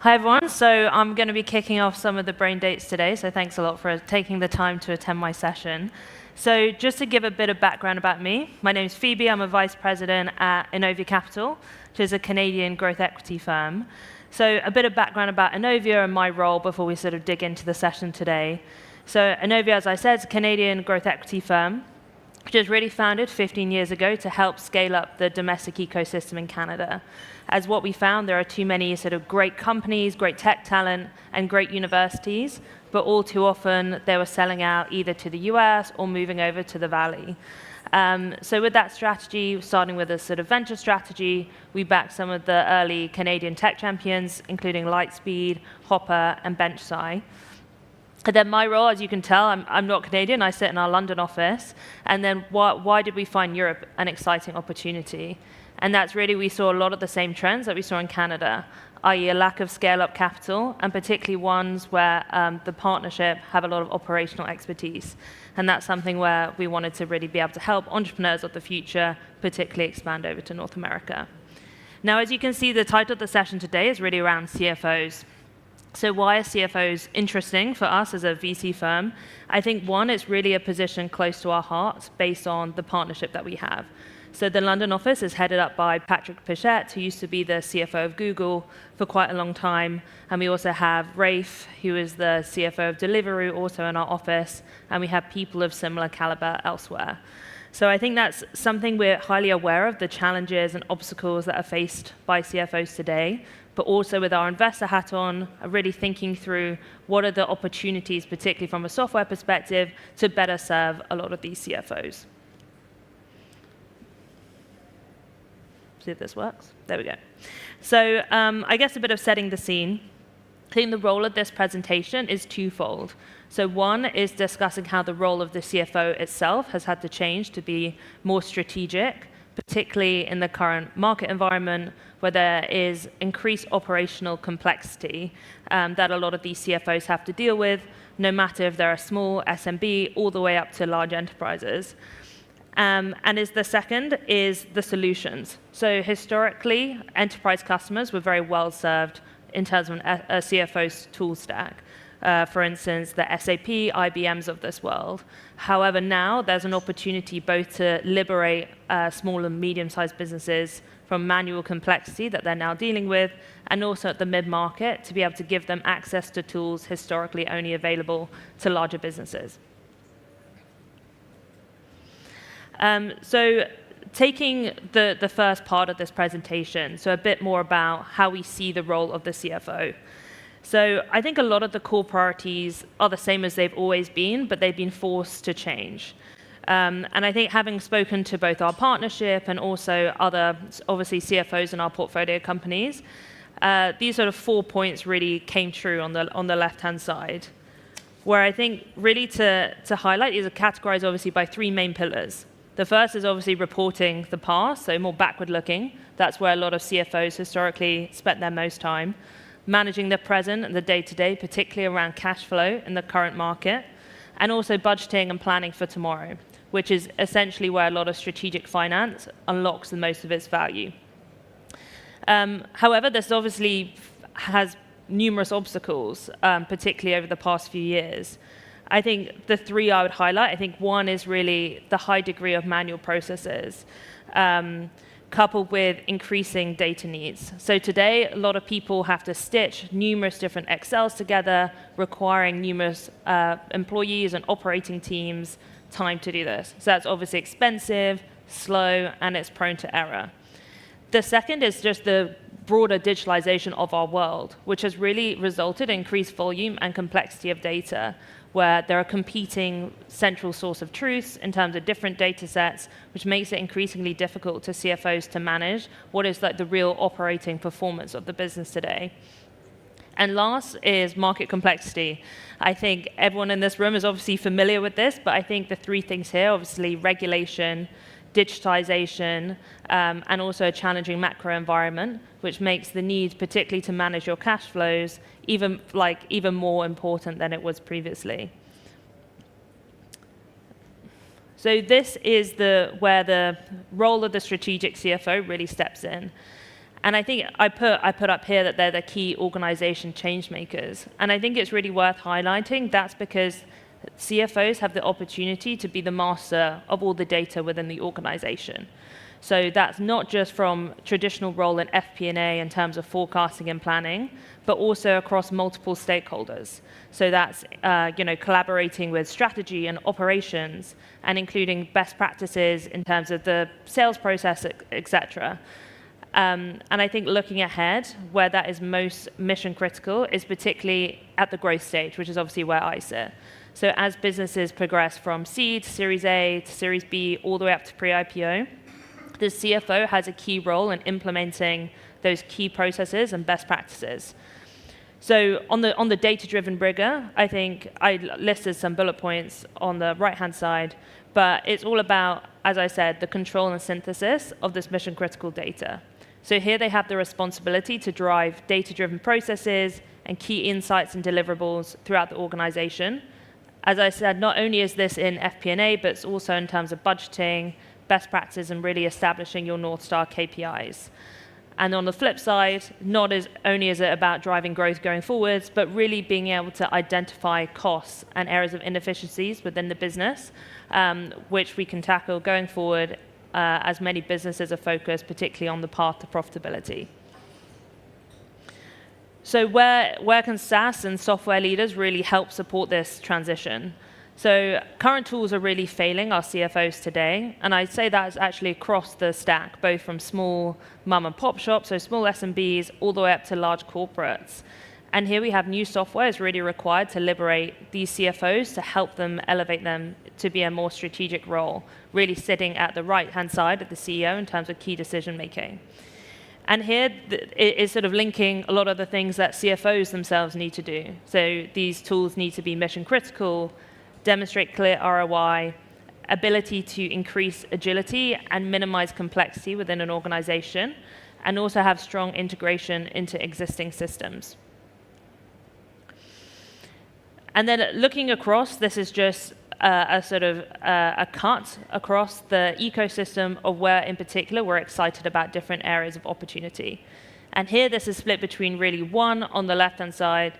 Hi, everyone. So I'm going to be kicking off some of the brain dates today, so thanks a lot for taking the time to attend my session. So just to give a bit of background about me, my name is Phoebe. I'm a vice president at Innovia Capital, which is a Canadian growth equity firm. So a bit of background about Innovia and my role before we sort of dig into the session today. So Innovia, as I said, is a Canadian growth equity firm, which was really founded 15 years ago to help scale up the domestic ecosystem in Canada. As what we found, there are too many sort of great companies, great tech talent, and great universities, but all too often they were selling out either to the US or moving over to the Valley. So with that strategy, starting with a sort of venture strategy, we backed some of the early Canadian tech champions, including Lightspeed, Hopper, and BenchSci. And then my role, as you can tell, I'm not Canadian. I sit in our London office. And then why did we find Europe an exciting opportunity? And that's really, we saw a lot of the same trends that we saw in Canada, i.e. a lack of scale-up capital, and particularly ones where the partnership have a lot of operational expertise. And that's something where we wanted to really be able to help entrepreneurs of the future, particularly expand over to North America. Now, as you can see, the title of the session today is really around CFOs. So why are CFOs interesting for us as a VC firm? I think, one, it's really a position close to our hearts based on the partnership that we have. So the London office is headed up by Patrick Pichette, who used to be the CFO of Google for quite a long time. And we also have Rafe, who is the CFO of Deliveroo, also in our office. And we have people of similar caliber elsewhere. So I think that's something we're highly aware of, the challenges and obstacles that are faced by CFOs today. But also with our investor hat on, really thinking through what are the opportunities, particularly from a software perspective, to better serve a lot of these CFOs. See if this works. There we go. So I guess a bit of setting the scene. I think the role of this presentation is twofold. So one is discussing how the role of the CFO itself has had to change to be more strategic, particularly in the current market environment where there is increased operational complexity that a lot of these CFOs have to deal with, no matter if they're a small SMB all the way up to large enterprises. And the second is the solutions. So historically, enterprise customers were very well served in terms of a CFO's tool stack. For instance, the SAP, IBMs of this world. However, now there's an opportunity both to liberate small and medium-sized businesses from manual complexity that they're now dealing with, and also at the mid-market to be able to give them access to tools historically only available to larger businesses. So taking the first part of this presentation, so a bit more about how we see the role of the CFO. So I think a lot of the core priorities are the same as they've always been, but they've been forced to change. And I think having spoken to both our partnership and also other, obviously, CFOs in our portfolio companies, these sort of 4 points really came true on the left-hand side, where I think really to highlight, these are categorized obviously by 3 main pillars. The first is obviously reporting the past, so more backward-looking. That's where a lot of CFOs historically spent their most time. Managing the present and the day-to-day, particularly around cash flow in the current market. And also budgeting and planning for tomorrow, which is essentially where a lot of strategic finance unlocks the most of its value. However, this obviously has numerous obstacles, particularly over the past few years. I think the 3 I would highlight, I think one is really the high degree of manual processes, coupled with increasing data needs. So today, a lot of people have to stitch numerous different Excels together, requiring numerous employees and operating teams time to do this. So that's obviously expensive, slow, and it's prone to error. The second is just the broader digitalization of our world, which has really resulted in increased volume and complexity of data, where there are competing central source of truths in terms of different data sets, which makes it increasingly difficult to CFOs to manage what is like the real operating performance of the business today. And last is market complexity. I think everyone in this room is obviously familiar with this, but I think the 3 things here, obviously regulation, digitization, and also a challenging macro environment, which makes the need, particularly to manage your cash flows, even more important than it was previously. So this is where the role of the strategic CFO really steps in. And I think I put up here that they're the key organization change makers. And I think it's really worth highlighting. That's because CFOs have the opportunity to be the master of all the data within the organization. So that's not just from traditional role in FP&A in terms of forecasting and planning, but also across multiple stakeholders. So that's collaborating with strategy and operations, and including best practices in terms of the sales process, et cetera. And I think looking ahead, where that is most mission critical is particularly at the growth stage, which is obviously where I sit. So as businesses progress from seed to Series A to Series B, all the way up to pre-IPO, the CFO has a key role in implementing those key processes and best practices. So on the data-driven rigor, I think I listed some bullet points on the right-hand side, but it's all about, as I said, the control and synthesis of this mission-critical data. So here they have the responsibility to drive data-driven processes and key insights and deliverables throughout the organization. As I said, not only is this in FP&A, but it's also in terms of budgeting, best practices, and really establishing your North Star KPIs. And on the flip side, not as only is it about driving growth going forwards, but really being able to identify costs and areas of inefficiencies within the business, which we can tackle going forward as many businesses are focused, particularly on the path to profitability. So where can SaaS and software leaders really help support this transition? So current tools are really failing our CFOs today, and I'd say that's actually across the stack, both from small mom and pop shops, so small SMBs, all the way up to large corporates. And here we have new software is really required to liberate these CFOs to help them elevate them to be a more strategic role, really sitting at the right-hand side of the CEO in terms of key decision making. And here it is sort of linking a lot of the things that CFOs themselves need to do. So these tools need to be mission critical, demonstrate clear ROI, ability to increase agility and minimize complexity within an organization, and also have strong integration into existing systems. And then looking across, this is just a cut across the ecosystem of where, in particular, we're excited about different areas of opportunity. And here, this is split between really one on the left-hand side,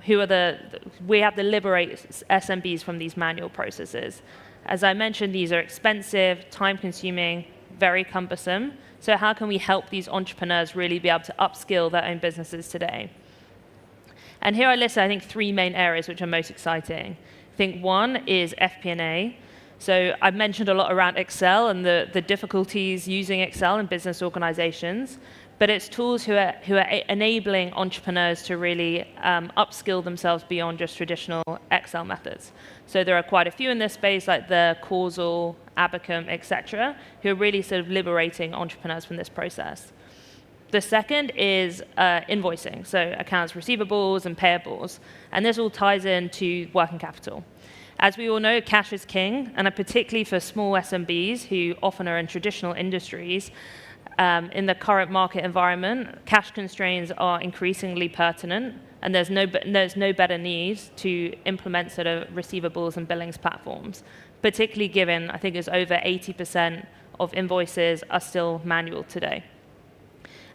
we have to liberate SMBs from these manual processes. As I mentioned, these are expensive, time-consuming, very cumbersome. So how can we help these entrepreneurs really be able to upskill their own businesses today? And here I list, I think, 3 main areas which are most exciting. I think one is FP&A. So I've mentioned a lot around Excel and the difficulties using Excel in business organizations, but it's tools who are enabling entrepreneurs to really upskill themselves beyond just traditional Excel methods. So there are quite a few in this space, like the Causal, Abacum, et cetera, who are really sort of liberating entrepreneurs from this process. The second is invoicing, so accounts receivables and payables. And this all ties into working capital. As we all know, cash is king, and particularly for small SMBs who often are in traditional industries, in the current market environment, cash constraints are increasingly pertinent, and there's no better need to implement sort of receivables and billings platforms, particularly given, I think it's over 80% of invoices are still manual today.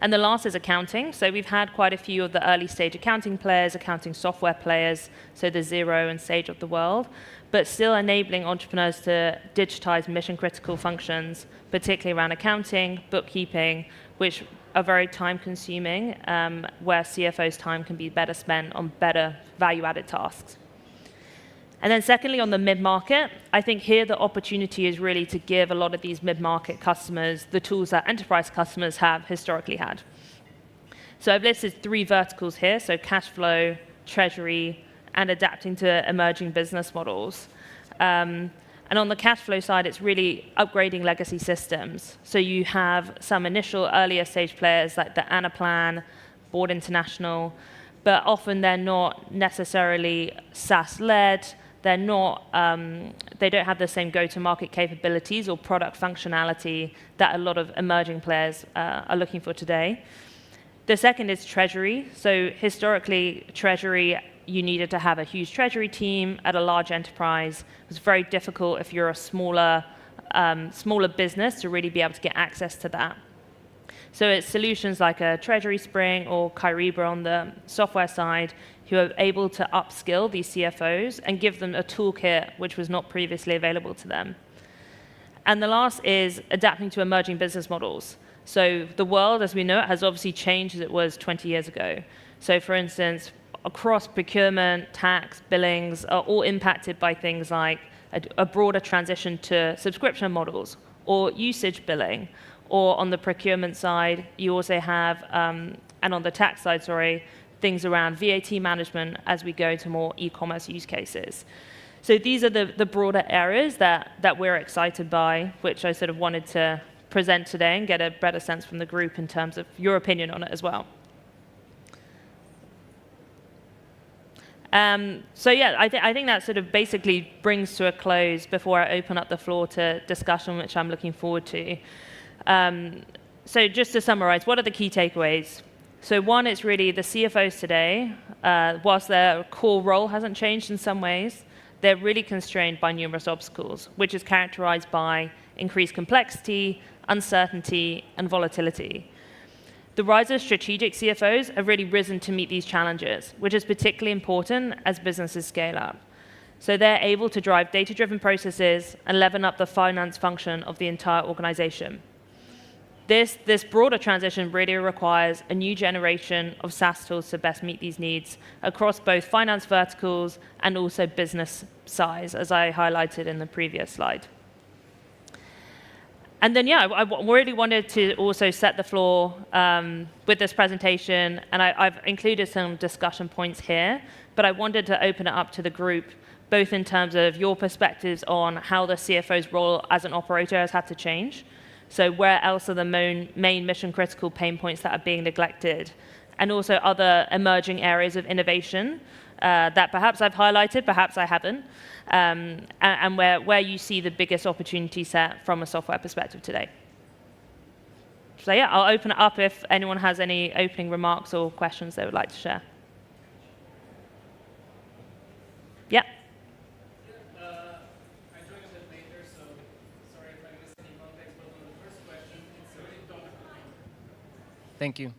And the last is accounting. So we've had quite a few of the early stage accounting players, accounting software players, so the Xero and Sage of the world, but still enabling entrepreneurs to digitize mission critical functions, particularly around accounting, bookkeeping, which are very time consuming, where CFO's time can be better spent on better value added tasks. And then secondly, on the mid-market, I think here the opportunity is really to give a lot of these mid-market customers the tools that enterprise customers have historically had. So I've listed 3 verticals here, so cash flow, treasury, and adapting to emerging business models. And on the cash flow side, it's really upgrading legacy systems. So you have some initial earlier stage players like the Anaplan, Board International, but often they're not necessarily SaaS-led. They don't have the same go-to-market capabilities or product functionality that a lot of emerging players are looking for today. The second is treasury. So historically, treasury, you needed to have a huge treasury team at a large enterprise. It was very difficult if you're a smaller business to really be able to get access to that. So it's solutions like a Treasury Spring or Kyriba on the software side who are able to upskill these CFOs and give them a toolkit which was not previously available to them. And the last is adapting to emerging business models. So the world, as we know it, has obviously changed as it was 20 years ago. So for instance, across procurement, tax, billings are all impacted by things like a broader transition to subscription models or usage billing. Or on the procurement side, you also have, and on the tax side, sorry, things around VAT management as we go to more e-commerce use cases. So these are the broader areas that we're excited by, which I sort of wanted to present today and get a better sense from the group in terms of your opinion on it as well. So yeah, I think that sort of basically brings to a close before I open up the floor to discussion, which I'm looking forward to. So just to summarize, what are the key takeaways? So one, it's really the CFOs today, whilst their core role hasn't changed in some ways, they're really constrained by numerous obstacles, which is characterized by increased complexity, uncertainty, and volatility. The rise of strategic CFOs have really risen to meet these challenges, which is particularly important as businesses scale up. So they're able to drive data-driven processes and level up the finance function of the entire organization. This broader transition really requires a new generation of SaaS tools to best meet these needs across both finance verticals and also business size, as I highlighted in the previous slide. And then, yeah, I really wanted to also set the floor with this presentation, and I've included some discussion points here, but I wanted to open it up to the group, both in terms of your perspectives on how the CFO's role as an operator has had to change. So where else are the main mission-critical pain points that are being neglected? And also other emerging areas of innovation that perhaps I've highlighted, perhaps I haven't, and where you see the biggest opportunity set from a software perspective today. So yeah, I'll open it up if anyone has any opening remarks or questions they would like to share. Yeah. Thank you.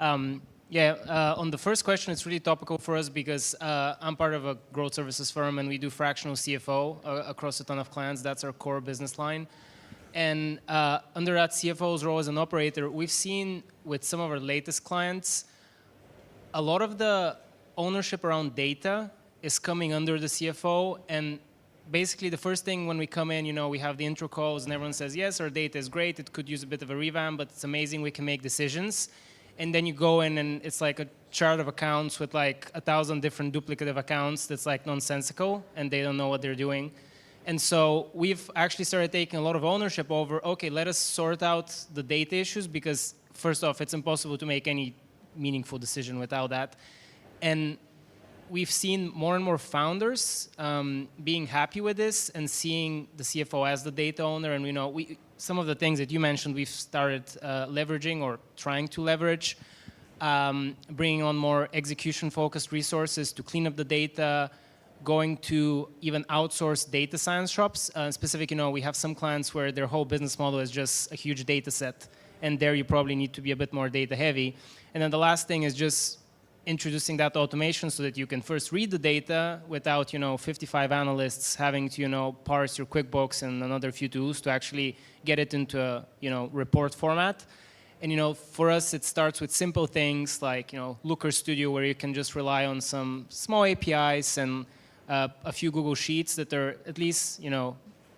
On the first question, it's really topical for us because I'm part of a growth services firm and we do fractional CFO across a ton of clients. That's our core business line. And under that CFO's role as an operator, we've seen with some of our latest clients, a lot of the ownership around data is coming under the CFO. And basically the first thing when we come in, we have the intro calls and everyone says, yes, our data is great. It could use a bit of a revamp, but it's amazing. We can make decisions. And then you go in and it's like a chart of accounts with like 1,000 different duplicative accounts that's like nonsensical and they don't know what they're doing. And so we've actually started taking a lot of ownership over, okay, let us sort out the data issues because first off, it's impossible to make any meaningful decision without that. And we've seen more and more founders being happy with this and seeing the CFO as the data owner. And some of the things that you mentioned, we've started leveraging or trying to leverage, bringing on more execution-focused resources to clean up the data, going to even outsource data science shops. Specific, we have some clients where their whole business model is just a huge data set. And there you probably need to be a bit more data heavy. And then the last thing is just introducing that automation so that you can first read the data without 55 analysts having to parse your QuickBooks and another few tools to actually get it into a report format. And for us it starts with simple things like Looker Studio where you can just rely on some small APIs and a few Google Sheets that are at least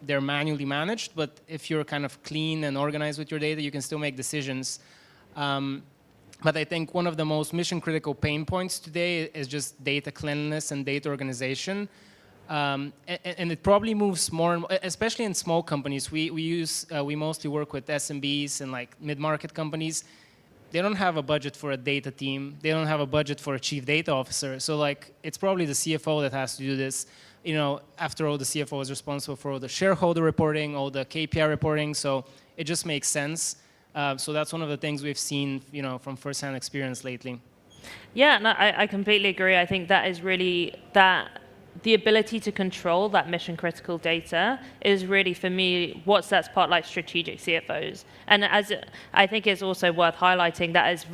they're manually managed, but if you're kind of clean and organized with your data you can still make decisions. But I think one of the most mission-critical pain points today is just data cleanliness and data organization. And it probably moves more, and especially in small companies. We mostly work with SMBs and like mid-market companies. They don't have a budget for a data team. They don't have a budget for a chief data officer. So like, it's probably the CFO that has to do this. After all, the CFO is responsible for all the shareholder reporting, all the KPI reporting. So it just makes sense. So that's one of the things we've seen, from first-hand experience lately. Yeah, no, I completely agree. I think that is really the ability to control that mission critical data is really, for me, what sets apart like strategic CFOs. And as I think it's also worth highlighting that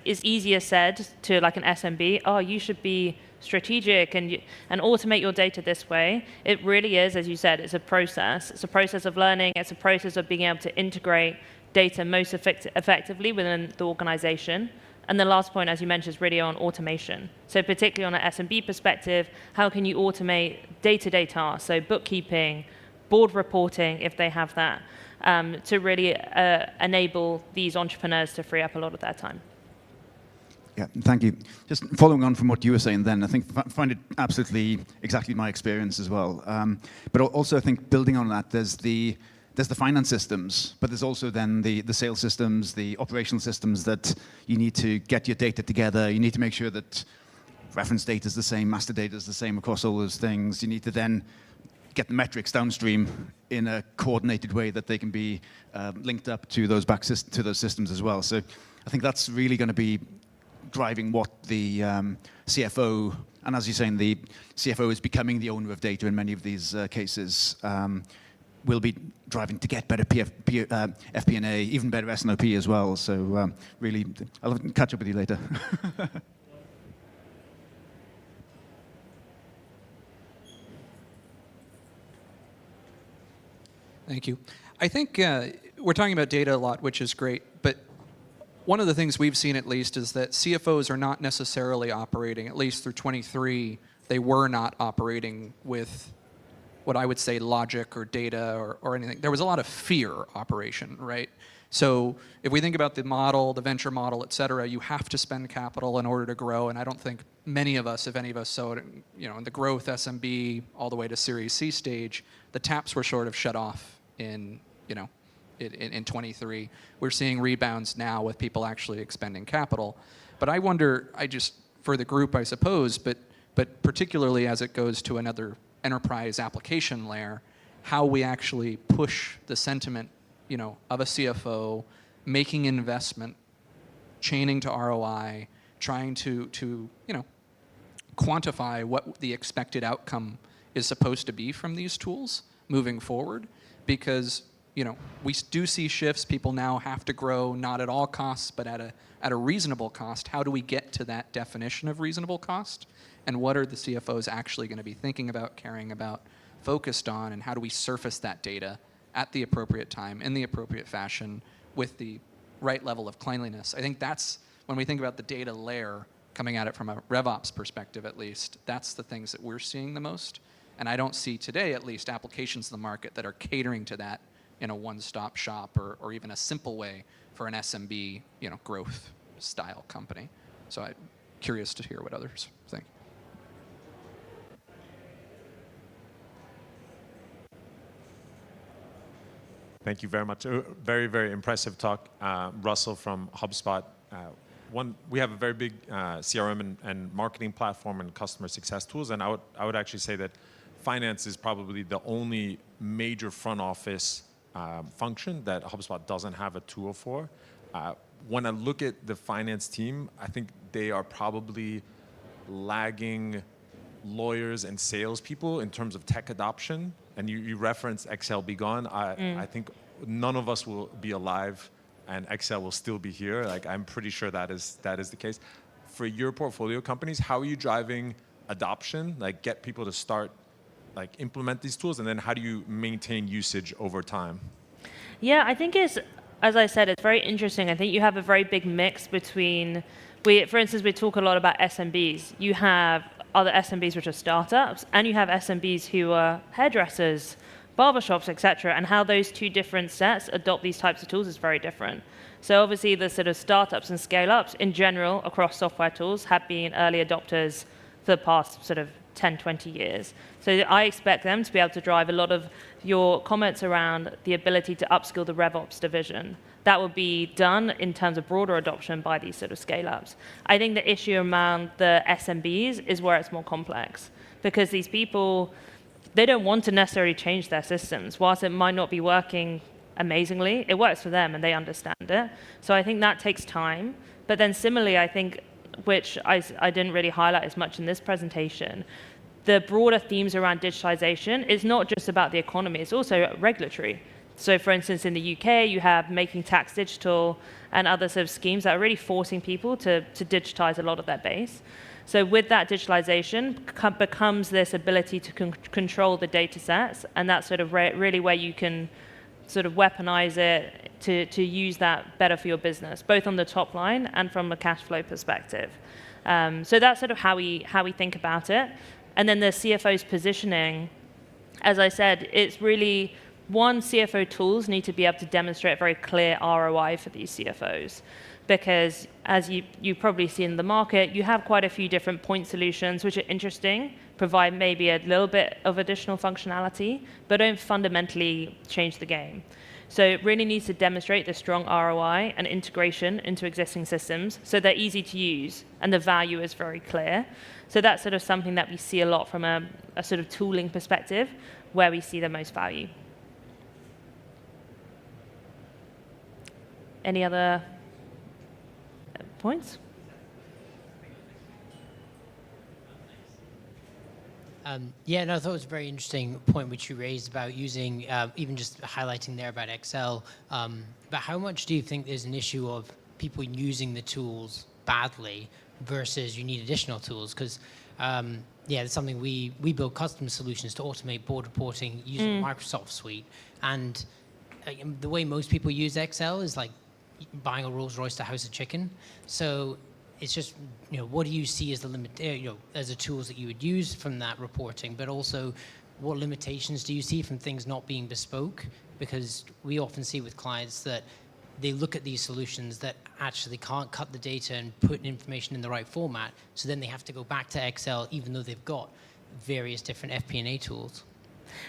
it's easier said to like an SMB, oh, you should be strategic and automate your data this way. It really is, as you said, it's a process. It's a process of learning. It's a process of being able to integrate data most effectively within the organization. And the last point, as you mentioned, is really on automation. So particularly on an SMB perspective, how can you automate day-to-day tasks? So bookkeeping, board reporting, if they have that, to really enable these entrepreneurs to free up a lot of their time. Yeah, thank you. Just following on from what you were saying then, I think find it absolutely exactly my experience as well. But also I think building on that, there's the finance systems, but there's also then the sales systems, the operational systems that you need to get your data together. You need to make sure that reference data is the same, master data is the same across all those things. You need to then get the metrics downstream in a coordinated way that they can be linked up to those to those systems as well. So I think that's really going to be driving what the CFO, and as you're saying, the CFO is becoming the owner of data in many of these cases, will be driving to get better FP&A, even better S&OP as well. So really, I'll catch up with you later. Thank you. I think we're talking about data a lot, which is great, but one of the things we've seen at least is that CFOs are not necessarily operating, at least through 23, they were not operating with what I would say logic or data or anything. There was a lot of fear operation, right? So if we think about the model, the venture model, et cetera, you have to spend capital in order to grow, and I don't think many of us, if any of us saw it, in the growth SMB all the way to Series C stage, the taps were sort of shut off in 23. We're seeing rebounds now with people actually expending capital. But I wonder, for the group, I suppose, but particularly as it goes to another enterprise application layer, how we actually push the sentiment, of a CFO, making investment, chaining to ROI, trying to quantify what the expected outcome is supposed to be from these tools moving forward, because we do see shifts. People now have to grow, not at all costs, but at a reasonable cost. How do we get to that definition of reasonable cost? And what are the CFOs actually going to be thinking about, caring about, focused on, and how do we surface that data at the appropriate time, in the appropriate fashion, with the right level of cleanliness? I think that's, when we think about the data layer, coming at it from a RevOps perspective at least, that's the things that we're seeing the most. And I don't see today, at least, applications in the market that are catering to that in a one-stop shop or even a simple way for an SMB, growth style company. So I'm curious to hear what others think. Thank you very much. Very, very impressive talk. Russell from HubSpot. We have a very big CRM and marketing platform and customer success tools, and I would actually say that finance is probably the only major front office function that HubSpot doesn't have a tool for. When I look at the finance team, I think they are probably lagging lawyers and salespeople in terms of tech adoption. And you referenced Excel be gone. I think none of us will be alive and Excel will still be here. Like, I'm pretty sure that is the case. For your portfolio companies, how are you driving adoption? Like, get people to start, like, implement these tools, and then how do you maintain usage over time? Yeah, I think as I said, it's very interesting. I think you have a very big mix between, for instance, we talk a lot about SMBs. You have other SMBs which are startups, and you have SMBs who are hairdressers, barbershops, etc. And how those two different sets adopt these types of tools is very different. So obviously the sort of startups and scale-ups in general across software tools have been early adopters for the past sort of 10, 20 years. So I expect them to be able to drive a lot of your comments around the ability to upskill the RevOps division. That will be done in terms of broader adoption by these sort of scale-ups. I think the issue around the SMBs is where it's more complex, because these people, they don't want to necessarily change their systems. Whilst it might not be working amazingly, it works for them and they understand it. So I think that takes time. But then similarly, I think, which I didn't really highlight as much in this presentation, the broader themes around digitalization is not just about the economy, it's also regulatory. So for instance, in the UK, you have Making Tax Digital and other sort of schemes that are really forcing people to digitize a lot of their base. So with that digitalization becomes this ability to control the data sets, and that's sort of really where you can sort of weaponize it to use that better for your business, both on the top line and from a cash flow perspective. So that's sort of how we think about it. And then the CFO's positioning, as I said, it's really, one, CFO tools need to be able to demonstrate a very clear ROI for these CFOs. Because as you probably see in the market, you have quite a few different point solutions which are interesting, provide maybe a little bit of additional functionality, but don't fundamentally change the game. So it really needs to demonstrate the strong ROI and integration into existing systems so they're easy to use and the value is very clear. So that's sort of something that we see a lot from a sort of tooling perspective where we see the most value. Any other points? Yeah, no, I thought it was a very interesting point which you raised about using, even just highlighting there about Excel. But how much do you think there's an issue of people using the tools badly versus you need additional tools? Because, yeah, it's something we build custom solutions to automate board reporting using Microsoft Suite. And the way most people use Excel is like buying a Rolls Royce to house a chicken. So it's just, what do you see as the limit, as the tools that you would use from that reporting, but also what limitations do you see from things not being bespoke? Because we often see with clients that they look at these solutions that actually can't cut the data and put information in the right format. So then they have to go back to Excel, even though they've got various different FP&A tools.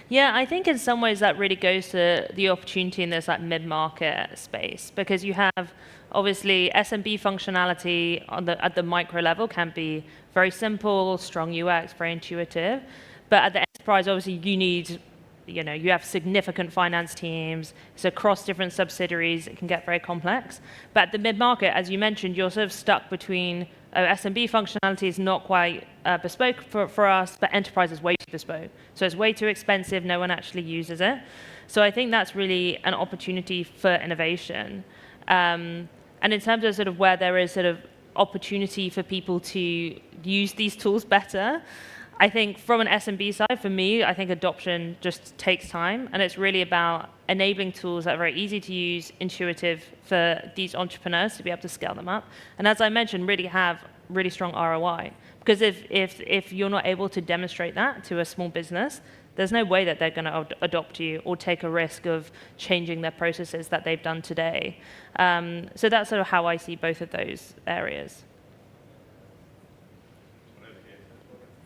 Yeah, I think in some ways that really goes to the opportunity in this like mid-market space, because you have obviously SMB functionality at the micro level can be very simple, strong UX, very intuitive, but at the enterprise, obviously you need, you have significant finance teams, it's across different subsidiaries, it can get very complex. But at the mid-market, as you mentioned, you're sort of stuck between SMB functionality is not quite bespoke for us, but enterprise is way too bespoke. So it's way too expensive, no one actually uses it. So I think that's really an opportunity for innovation. And in terms of sort of where there is sort of opportunity for people to use these tools better, I think from an SMB side, for me, I think adoption just takes time, and it's really about enabling tools that are very easy to use, intuitive for these entrepreneurs to be able to scale them up. And as I mentioned, really have really strong ROI. Because if you're not able to demonstrate that to a small business, there's no way that they're going to adopt you or take a risk of changing their processes that they've done today. So that's sort of how I see both of those areas.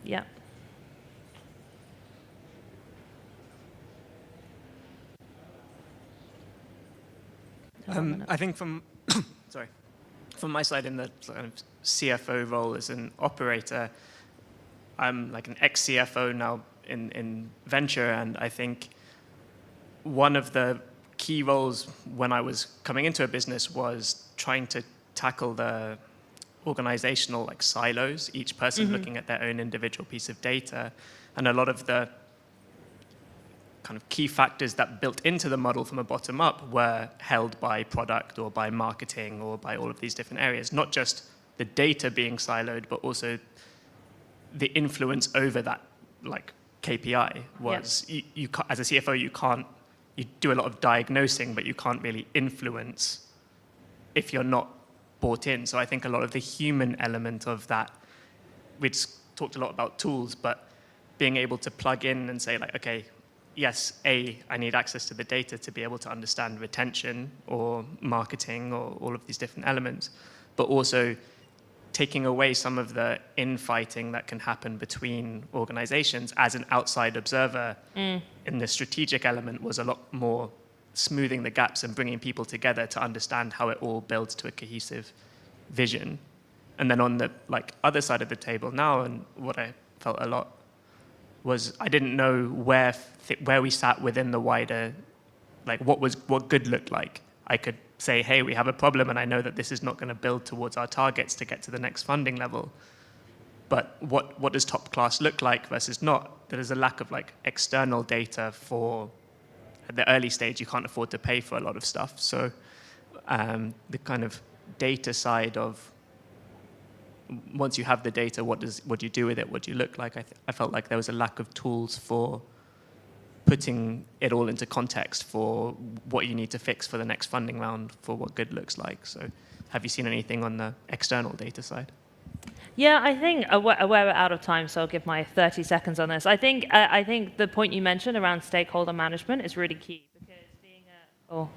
Yeah. I think from my side in the kind of CFO role as an operator, I'm like an ex-CFO now in venture, and I think one of the key roles when I was coming into a business was trying to tackle the organizational like silos, each person looking at their own individual piece of data, and a lot of the kind of key factors that built into the model from a bottom up were held by product or by marketing or by all of these different areas, not just the data being siloed, but also the influence over that like KPI was, you as a CFO, you do a lot of diagnosing, but you can't really influence if you're not bought in. So I think a lot of the human element of that, we've talked a lot about tools, but being able to plug in and say like, okay, yes, I need access to the data to be able to understand retention or marketing or all of these different elements, but also taking away some of the infighting that can happen between organizations as an outside observer in the strategic element was a lot more smoothing the gaps and bringing people together to understand how it all builds to a cohesive vision. And then on the like other side of the table now, and what I felt a lot was I didn't know where we sat within the wider, like what good looked like. I could say, hey, we have a problem, and I know that this is not going to build towards our targets to get to the next funding level. but what does top class look like versus not? There is a lack of like external data for, at the early stage, you can't afford to pay for a lot of stuff. So the kind of data side of, once you have the data, what do you do with it? What do you look like? I felt like there was a lack of tools for putting it all into context for what you need to fix for the next funding round, for what good looks like. So have you seen anything on the external data side? Yeah, I think we're out of time, so I'll give my 30 seconds on this. I think the point you mentioned around stakeholder management is really key, because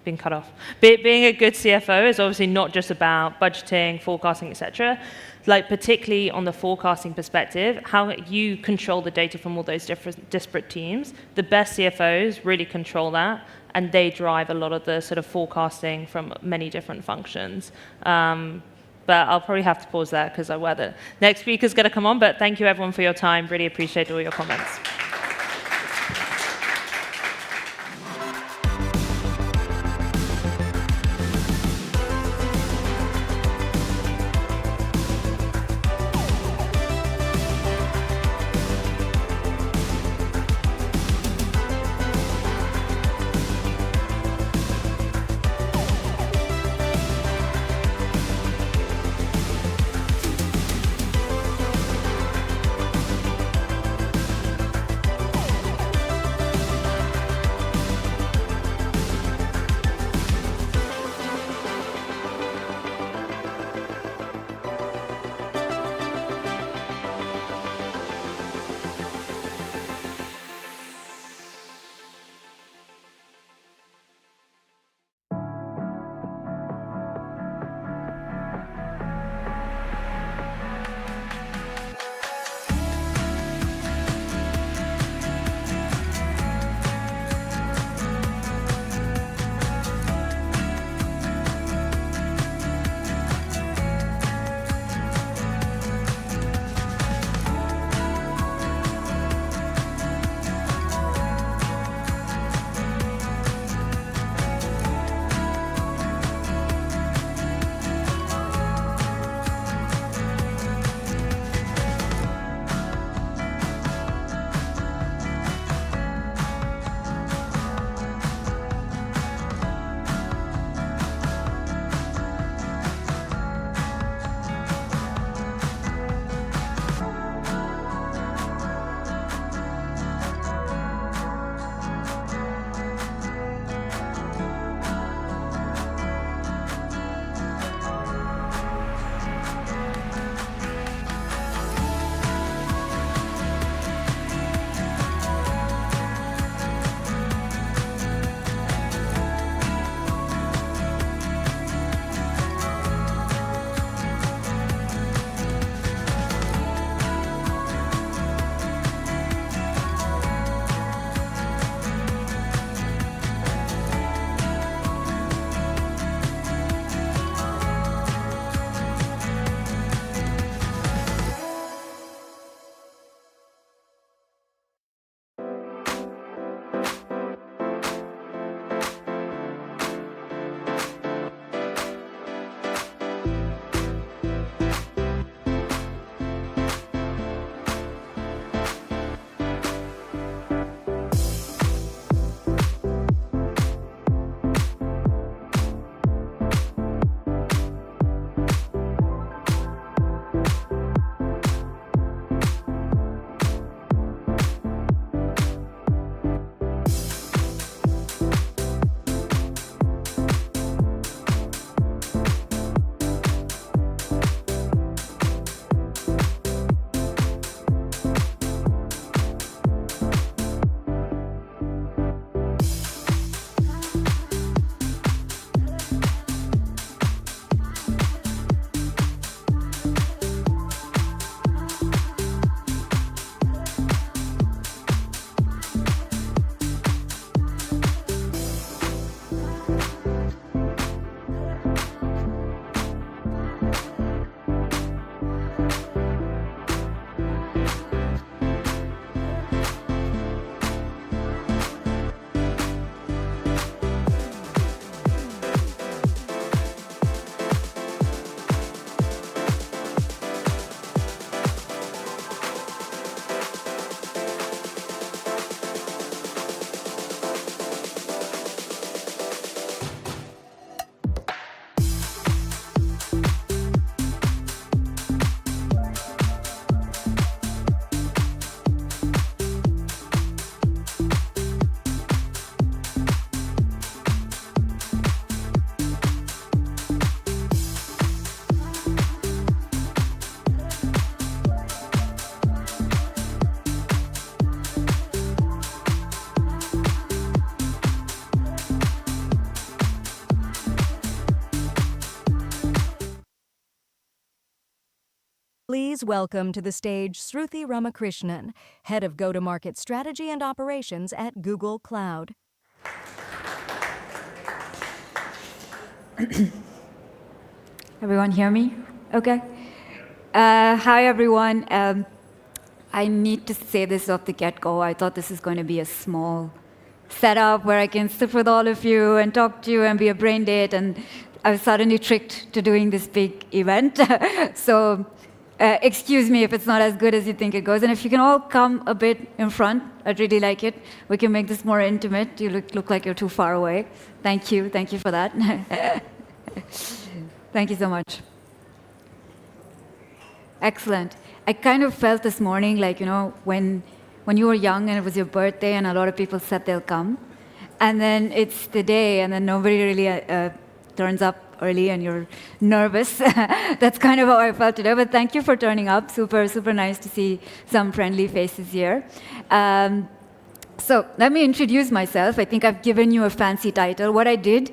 being cut off. Being a good CFO is obviously not just about budgeting, forecasting, etc. Like particularly on the forecasting perspective, how you control the data from all those different disparate teams. The best CFOs really control that, and they drive a lot of the sort of forecasting from many different functions. But I'll probably have to pause there because I'm aware the next speaker's going to come on. But thank you everyone for your time. Really appreciate all your comments. please welcome to the stage Sruthi Ramakrishnan, Head of Go-to-Market Strategy and Operations at Google Cloud. Everyone hear me? Okay. Hi, everyone. I need to say this off the get-go. I thought this is going to be a small setup where I can sit with all of you and talk to you and be a brain date, and I was suddenly tricked to doing this big event. So excuse me if it's not as good as you think it goes. And if you can all come a bit in front, I'd really like it. We can make this more intimate. You look like you're too far away. Thank you. Thank you for that. Thank you so much. Excellent. I kind of felt this morning like, when you were young and it was your birthday and a lot of people said they'll come, and then it's the day and then nobody really turns up early and you're nervous. That's kind of how I felt today, but thank you for turning up. Super, super nice to see some friendly faces here. So let me introduce myself. I think I've given you a fancy title. What I did,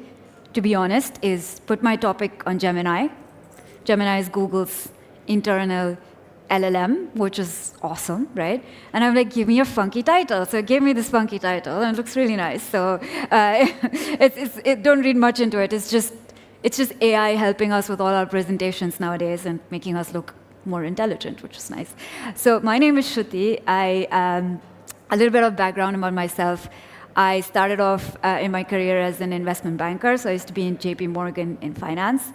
to be honest, is put my topic on Gemini. Gemini is Google's internal LLM, which is awesome, right? And I'm like, give me a funky title. So it gave me this funky title, and it looks really nice. So don't read much into it. It's just AI helping us with all our presentations nowadays and making us look more intelligent, which is nice. So my name is Shruti. A little bit of background about myself. I started off in my career as an investment banker. So I used to be in JP Morgan in finance.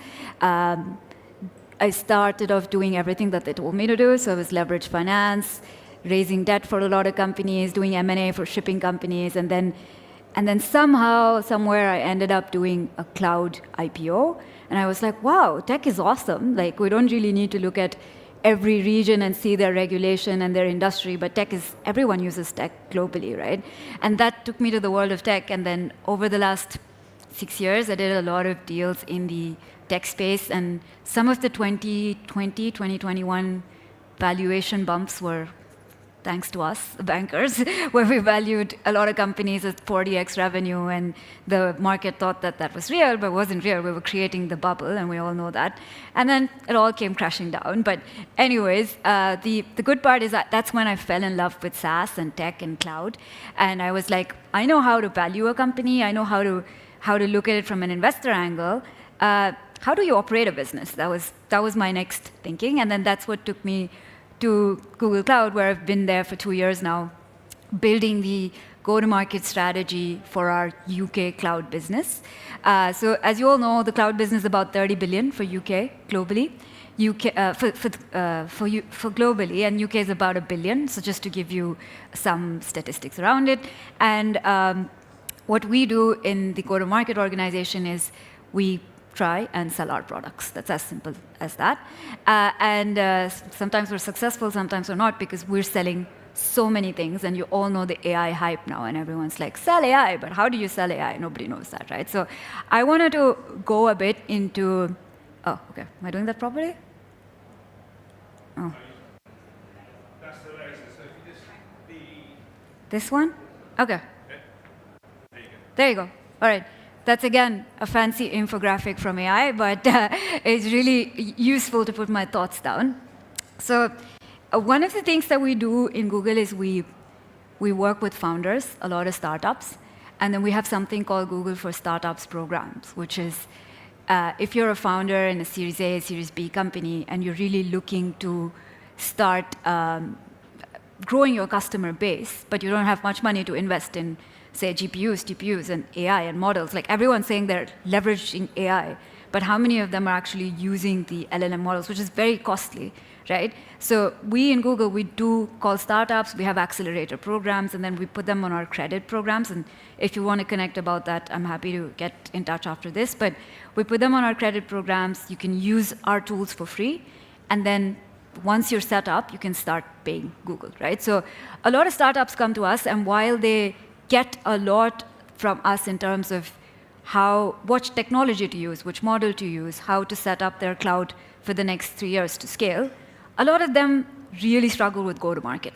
I started off doing everything that they told me to do. So it was leverage finance, raising debt for a lot of companies, doing M&A for shipping companies, and then somehow, somewhere, I ended up doing a cloud IPO. And I was like, wow, tech is awesome. Like, we don't really need to look at every region and see their regulation and their industry, but everyone uses tech globally, right? And that took me to the world of tech. And then over the last 6 years, I did a lot of deals in the tech space, and some of the 2020, 2021 valuation bumps were thanks to us, the bankers, where we valued a lot of companies at 40x revenue, and the market thought that that was real, but it wasn't real. We were creating the bubble, and we all know that. And then it all came crashing down. But anyways, the good part is that that's when I fell in love with SaaS and tech and cloud. And I was like, I know how to value a company. I know how to look at it from an investor angle. How do you operate a business? That was my next thinking. And then that's what took me to Google Cloud, where I've been there for 2 years now, building the go-to-market strategy for our UK cloud business. So as you all know, the cloud business is about 30 billion for UK globally. For globally, and UK is about 1 billion. So just to give you some statistics around it. And what we do in the go-to-market organization is we try and sell our products. That's as simple as that. Sometimes we're successful, sometimes we're not, because we're selling so many things. And you all know the AI hype now, and everyone's like, sell AI, but how do you sell AI? Nobody knows that, right? So I wanted to go a bit into, oh, okay. Am I doing that properly? Oh. That's the laser. So if you just This one? Okay. There you go. There you go. All right. That's, again, a fancy infographic from AI, but it's really useful to put my thoughts down. So one of the things that we do in Google is we work with founders, a lot of startups, and then we have something called Google for Startups programs, which is if you're a founder in a Series A, Series B company, and you're really looking to start growing your customer base, but you don't have much money to invest in, say, GPUs, TPUs, and AI and models. Like, everyone's saying they're leveraging AI, but how many of them are actually using the LLM models, which is very costly, right? So we in Google, we do call startups, we have accelerator programs, and then we put them on our credit programs. And if you want to connect about that, I'm happy to get in touch after this. But we put them on our credit programs. You can use our tools for free, and then once you're set up, you can start paying Google, right? So a lot of startups come to us, and while they get a lot from us in terms of what technology to use, which model to use, how to set up their cloud for the next 3 years to scale, a lot of them really struggle with go-to-market.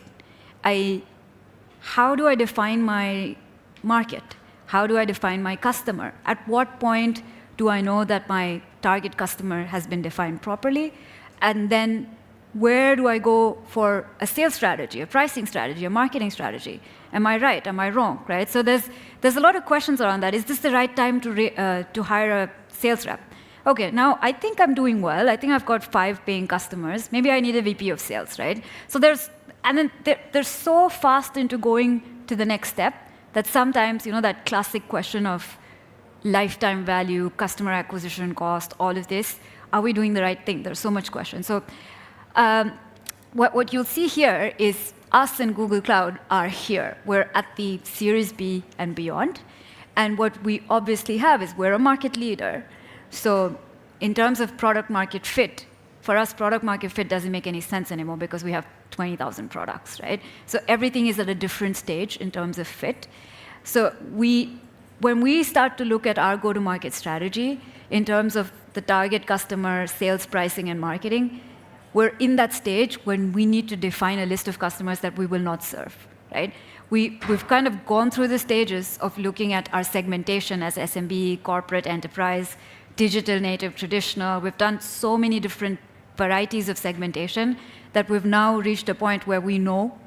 How do I define my market? How do I define my customer? At what point do I know that my target customer has been defined properly? And then where do I go for a sales strategy, a pricing strategy, a marketing strategy? Am I right? Am I wrong? Right? So there's a lot of questions around that. Is this the right time to hire a sales rep? Okay, now I think I'm doing well. I think I've got 5 paying customers. Maybe I need a VP of sales, right? So they're so fast into going to the next step that sometimes, that classic question of lifetime value, customer acquisition cost, all of this, are we doing the right thing? There's so much question. So what you'll see here is us and Google Cloud are here. We're at the Series B and beyond. And what we obviously have is we're a market leader. So in terms of product market fit, for us, product market fit doesn't make any sense anymore because we have 20,000 products, right? So everything is at a different stage in terms of fit. So when we start to look at our go-to-market strategy in terms of the target customer, sales, pricing, and marketing, we're in that stage when we need to define a list of customers that we will not serve, right? We've kind of gone through the stages of looking at our segmentation as SMB, corporate, enterprise, digital native, traditional. We've done so many different varieties of segmentation that we've now reached a point where we know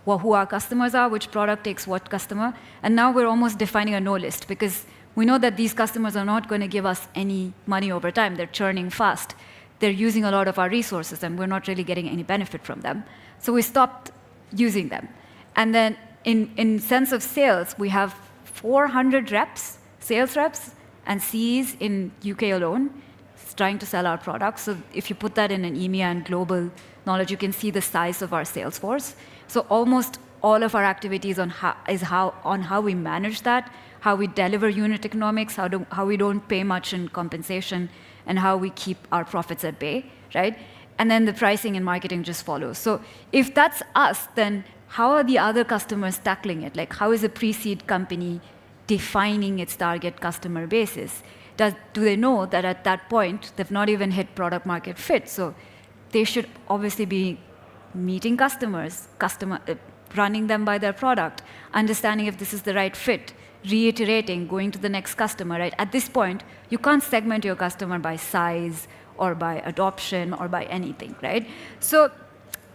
who our customers are, which product takes what customer, and now we're almost defining a no list because we know that these customers are not going to give us any money over time. They're churning fast. They're using a lot of our resources, and we're not really getting any benefit from them. So we stopped using them. And then in sense of sales, we have 400 reps, sales reps, and CEs in UK alone trying to sell our products. So if you put that in an EMEA and global knowledge, you can see the size of our sales force. So almost all of our activities on how we manage that, how we deliver unit economics, how we don't pay much in compensation, and how we keep our profits at bay, right? And then the pricing and marketing just follows. So if that's us, then how are the other customers tackling it? Like, how is a pre-seed company defining its target customer basis? Do they know that at that point, they've not even hit product market fit? So they should obviously be meeting customers, running them by their product, understanding if this is the right fit, reiterating, going to the next customer, right? At this point, you can't segment your customer by size or by adoption or by anything, right? So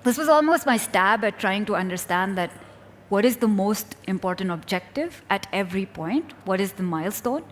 this was almost my stab at trying to understand that what is the most important objective at every point, what is the milestone,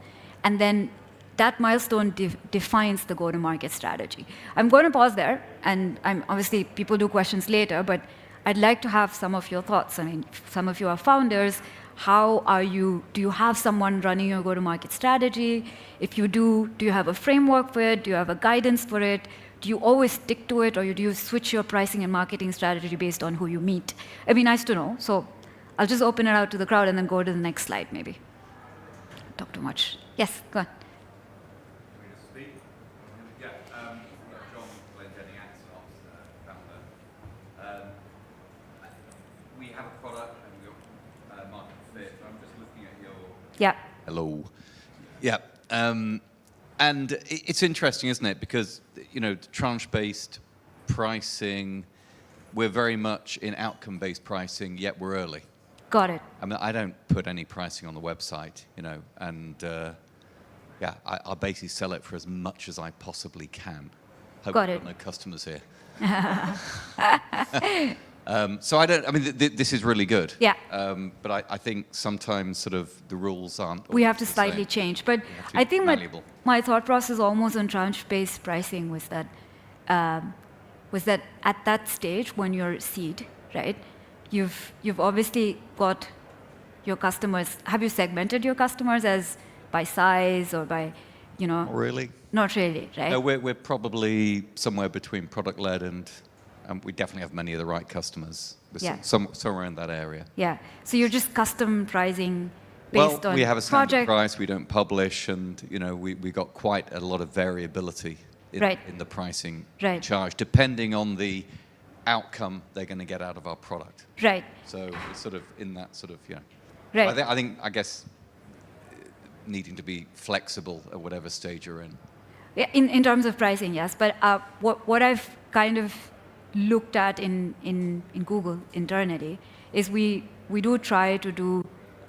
and then that milestone defines the go-to-market strategy. I'm going to pause there, and obviously people do questions later, but I'd like to have some of your thoughts. I mean, some of you are founders. Do you have someone running your go-to-market strategy? If you do you have a framework for it? Do you have a guidance for it? Do you always stick to it, or do you switch your pricing and marketing strategy based on who you meet? It'd be nice to know. So I'll just open it out to the crowd and then go to the next slide, maybe. Talk too much. Yes, go on. Yeah. Hello. Yeah. And it's interesting, isn't it? Because, tranche-based pricing, we're very much in outcome-based pricing, yet we're early. Got it. I mean, I don't put any pricing on the website, and I'll basically sell it for as much as I possibly can. Hope Got we've it. got no customers here. So this is really good. Yeah. But I think sometimes sort of the rules aren't. We have to slightly change. But I think my thought process almost on tranche-based pricing was that at that stage when you're seed, right? You've obviously got your customers. Have you segmented your customers as by size or by, Not really. Not really, right? No, we're probably somewhere between product-led and we definitely have many of the right customers. Yeah. Somewhere in that area. Yeah. So you're just custom pricing based on we have a standard project. price. We don't publish, and we got quite a lot of variability in the pricing charge, depending on the outcome they're going to get out of our product. Right. So it's sort of in that sort of Right. I guess needing to be flexible at whatever stage you're in. Yeah, in terms of pricing, yes. But what I've kind of looked at in Google internally is we do try to do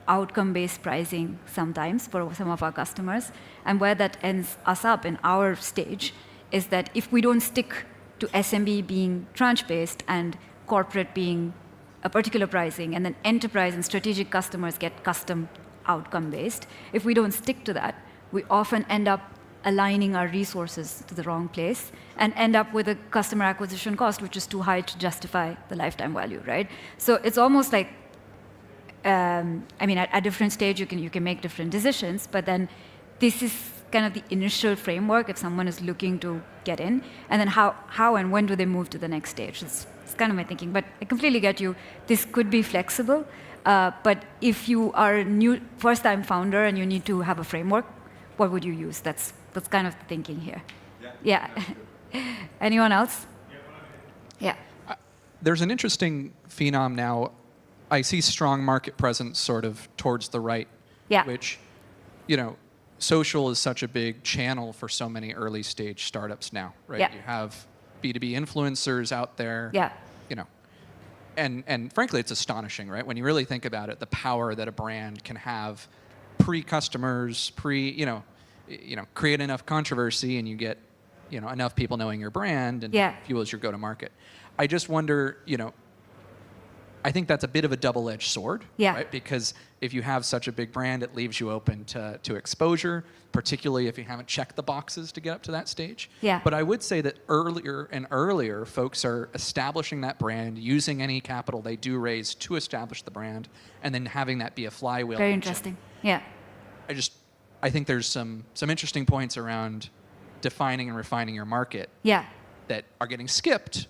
outcome-based pricing sometimes for some of our customers. And where that ends us up in our stage is that if we don't stick to SMB being tranche-based and corporate being a particular pricing, and then enterprise and strategic customers get custom outcome-based. If we don't stick to that, we often end up aligning our resources to the wrong place and end up with a customer acquisition cost which is too high to justify the lifetime value, right? So it's almost like, I mean, at different stage you can make different decisions, but then this is kind of the initial framework if someone is looking to get in, and then how and when do they move to the next stage? It's kind of my thinking, but I completely get you. This could be flexible, but if you are a new first-time founder and you need to have a framework, what would you use? That's kind of the thinking here. Yeah. Anyone else? Yeah. There's an interesting phenom now. I see strong market presence sort of towards the right, Yeah. which, you know, social is such a big channel for so many early stage startups now, right? Yeah. You have B2B influencers out there, Yeah. you know, and frankly, it's astonishing, right? When you really think about it, the power that a brand can have pre-customers, create enough controversy and you get, enough people knowing your brand and Yeah. fuels your go-to-market. I just wonder, I think that's a bit of a double-edged sword, Yeah. right? Because if you have such a big brand, it leaves you open to exposure, particularly if you haven't checked the boxes to get up to that stage. Yeah. But I would say that earlier and earlier, folks are establishing that brand, using any capital they do raise to establish the brand, and then having that be a flywheel. Very engine. interesting. Yeah. I think there's some interesting points around defining and refining your market Yeah. that are getting skipped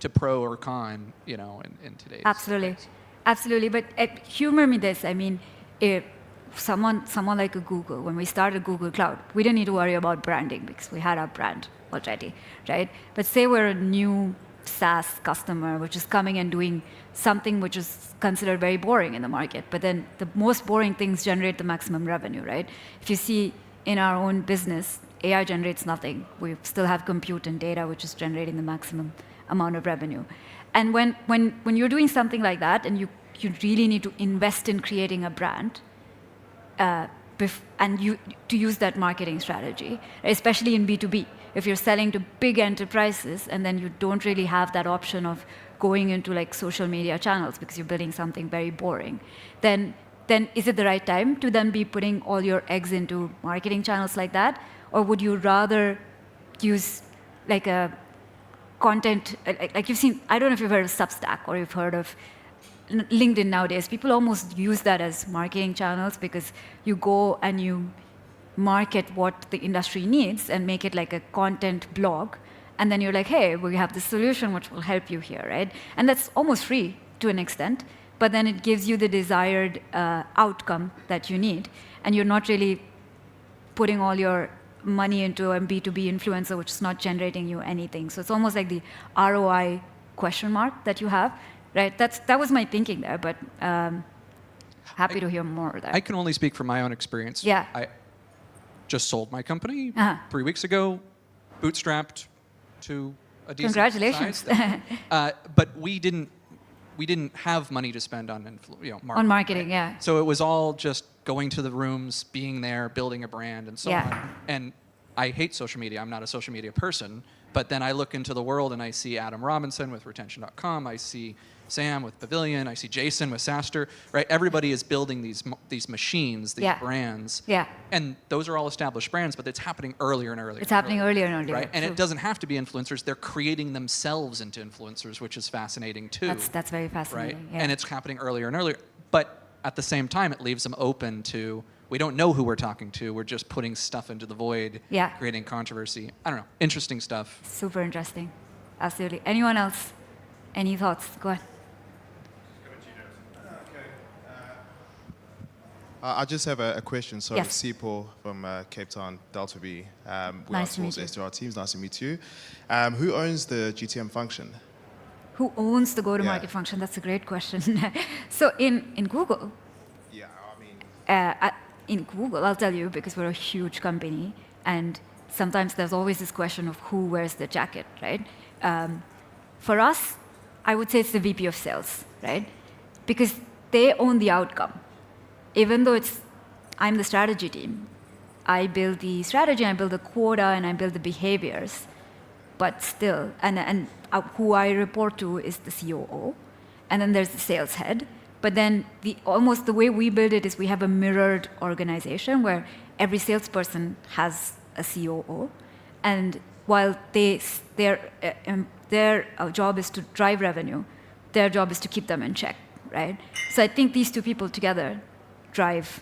to pro or con, in today's. Absolutely. Absolutely. But humor me this. I mean, if someone like a Google, when we started Google Cloud, we didn't need to worry about branding because we had our brand already, right? But say we're a new SaaS customer, which is coming and doing something which is considered very boring in the market, but then the most boring things generate the maximum revenue, right? If you see in our own business, AI generates nothing. We still have compute and data, which is generating the maximum amount of revenue. And when you're doing something like that, and you really need to invest in creating a brand, and to use that marketing strategy, especially in B2B. If you're selling to big enterprises and then you don't really have that option of going into like social media channels because you're building something very boring, then is it the right time to then be putting all your eggs into marketing channels like that? Or would you rather use like a content, like you've seen, I don't know if you've heard of SubStack or you've heard of LinkedIn nowadays. People almost use that as marketing channels because you go and you market what the industry needs and make it like a content blog. And then you're like, hey, we have this solution which will help you here, right? And that's almost free to an extent, but then it gives you the desired outcome that you need. And you're not really putting all your money into a B2B influencer, which is not generating you anything. So it's almost like the ROI question mark that you have, right? That was my thinking there, but happy to hear more there. I can only speak from my own experience. Yeah. I just sold my company Uh-huh. 3 weeks ago, bootstrapped to a decent Congratulations. size. But we didn't have money to spend on marketing. On marketing, right? yeah. So it was all just going to the rooms, being there, building a brand, and so Yeah. on. And I hate social media. I'm not a social media person. But then I look into the world and I see Adam Robinson with retention.com. I see Sam with Pavilion. I see Jason with SaaStr. Right? Everybody is building these machines, these Yeah. brands. Yeah. And those are all established brands, but it's happening earlier and earlier. It's happening earlier and earlier. Right? And True. it doesn't have to be influencers. They're creating themselves into influencers, which is fascinating too. That's very Right? fascinating. Yeah. And it's happening earlier and earlier. But at the same time, it leaves them open to, we don't know who we're talking to. We're just putting stuff into the void, Yeah. creating controversy. I don't know. Interesting stuff. Super interesting. Absolutely. Anyone else? Any thoughts? Go ahead. I just have a question. So, Yes. Sipo from Cape Town, Delta B. We Nice to meet outsource you. SDR teams. Nice to meet you. Who owns the GTM function? Who owns the go-to-market Yeah. function? That's a great question. So in Google, Yeah, I mean, in Google, I'll tell you because we're a huge company, and sometimes there's always this question of who wears the jacket, right? For us, I would say it's the VP of sales, right? Because they own the outcome. Even though I'm the strategy team, I build the strategy, I build the quota, and I build the behaviors. but still, and who I report to is the COO, and then there's the sales head. But then almost the way we build it is we have a mirrored organization where every salesperson has a COO, and while their job is to drive revenue, their job is to keep them in check, right? So I think these two people together drive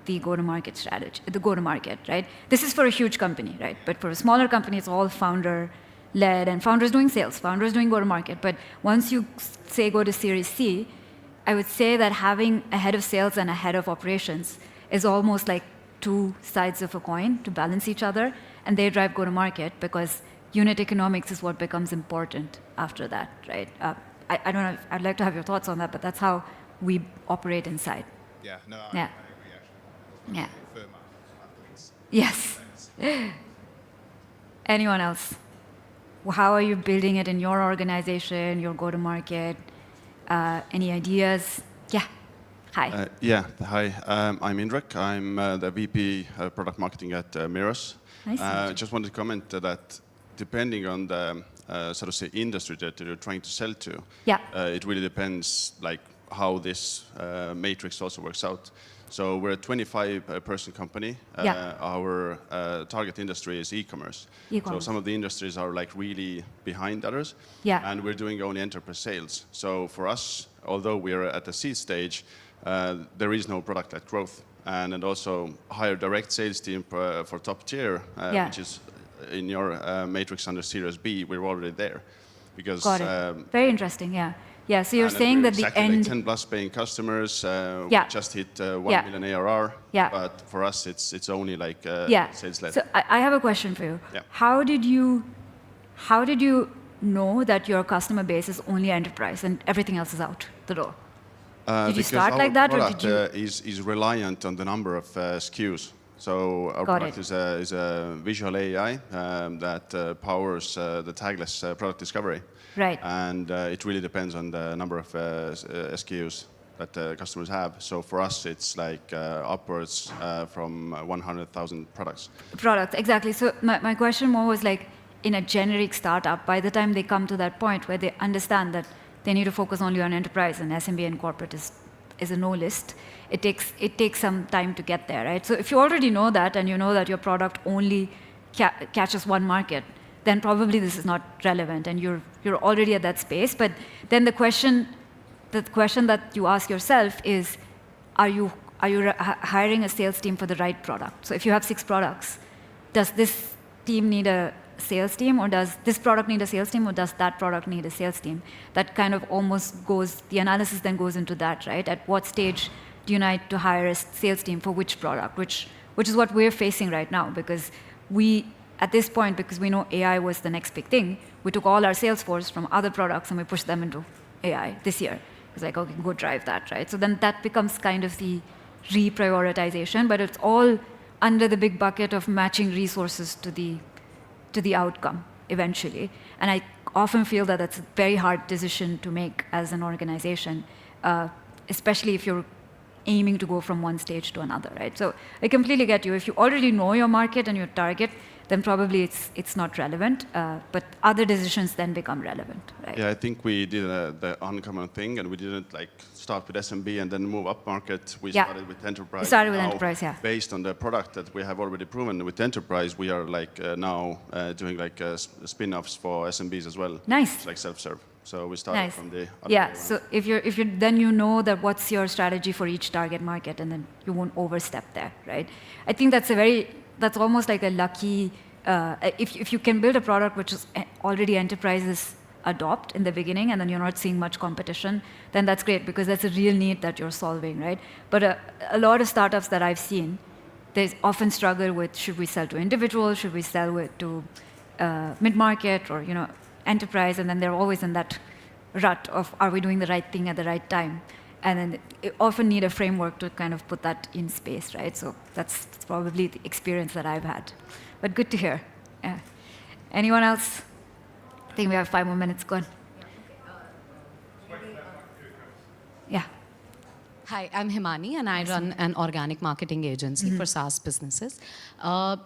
the go-to-market strategy, the go-to-market, right? This is for a huge company, right? But for a smaller company, it's all founder-led, and founders doing sales, founders doing go-to-market. But once you, say, go to Series C, I would say that having a head of sales and a head of operations is almost like two sides of a coin to balance each other, and they drive go-to-market because unit economics is what becomes important after that, right? I don't know, I'd like to have your thoughts on that, but that's how we operate inside. Yeah, no, I Yeah. agree, actually. Yeah. Firm afterwards. Yes. Anyone else? How are you building it in your organization, your go-to-market? Any ideas? Yeah. Hi. Yeah, hi. I'm Indrek. I'm the VP Product Marketing at Mirrors. Nice to meet you. Just wanted to comment that depending on the sort of say industry that you're trying to sell to, Yeah. It really depends like how this matrix also works out. So we're a 25-person company. Yeah. Our target industry is e-commerce. So E-commerce. some of the industries are like really behind others. Yeah. And we're doing only enterprise sales. So for us, although we are at the seed stage, there is no product-led growth. And then also hire direct sales team for top tier, Yeah. which is in your matrix under Series B, we're already there. Because Got it. Very interesting, yeah. Yeah, so you're and saying we're that the exactly end... like 10 plus paying customers, Yeah. we just hit 1 Yeah. million ARR, Yeah. but for us it's only like Yeah. sales led. So I have a question for you. Yeah. How did you know that your customer base is only enterprise and everything else is out the door? Did you Because start our like that, or product, did you? is reliant on the number of SKUs. So our Got product it. is a visual AI that powers the tagless product discovery. Right. And it really depends on the number of SKUs that customers have. So for us, it's like upwards from 100,000 products. Products, exactly. So my question more was like, in a generic startup, by the time they come to that point where they understand that they need to focus only on enterprise and SMB and corporate is a no list, it takes some time to get there, right? So if you already know that and you know that your product only catches one market, then probably this is not relevant and you're already at that space. But then the question that you ask yourself is, are you hiring a sales team for the right product? So if you have 6 products, does this team need a sales team, or does this product need a sales team, or does that product need a sales team? That kind of almost goes, the analysis then goes into that, right? At what stage do you need to hire a sales team for which product, which is what we're facing right now, because at this point, because we know AI was the next big thing, we took all our sales force from other products and we pushed them into AI this year. It's like, okay, go drive that, right? So then that becomes kind of the reprioritization, but it's all under the big bucket of matching resources to the outcome eventually. And I often feel that that's a very hard decision to make as an organization, especially if you're aiming to go from one stage to another, right? So I completely get you. If you already know your market and your target, then probably it's not relevant, but other decisions then become relevant, right? Yeah, I think we did the uncommon thing, and we didn't like start with SMB and then move up market. We started with enterprise. We started with Now, enterprise, yeah. Based on the product that we have already proven with enterprise, we are like now doing like spin-offs for SMBs as well. Nice. It's like self-serve. So we started Nice. from the other way Yeah. around. So if you then you know that what's your strategy for each target market, and then you won't overstep there, right? I think that's almost like a lucky. If you can build a product which is already enterprises adopt in the beginning, and then you're not seeing much competition, then that's great, because that's a real need that you're solving, right? But a lot of startups that I've seen, they often struggle with, should we sell to individuals, should we sell to mid-market, or enterprise, and then they're always in that rut of, are we doing the right thing at the right time? And then they often need a framework to kind of put that in space, right? So that's probably the experience that I've had. But good to hear. Yeah. Anyone else? I think we have 5 more minutes. Go on. Yeah. Hi, I'm Himani, and I run an organic marketing agency for SaaS businesses. I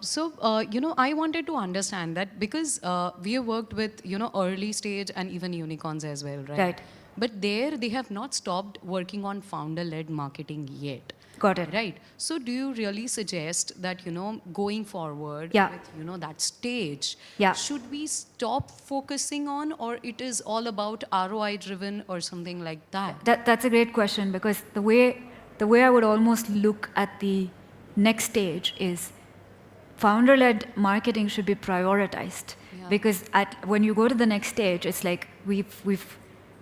wanted to understand that because we have worked with, early stage and even unicorns as well, right? Right. But there, they have not stopped working on founder-led marketing yet. Got it. Right. So do you really suggest that, going forward Yeah. with, that stage, Yeah. should we stop focusing on, or it is all about ROI driven or something like that? That's a great question, because the way I would almost look at the next stage is founder-led marketing should be prioritized. Yeah. Because when you go to the next stage, it's like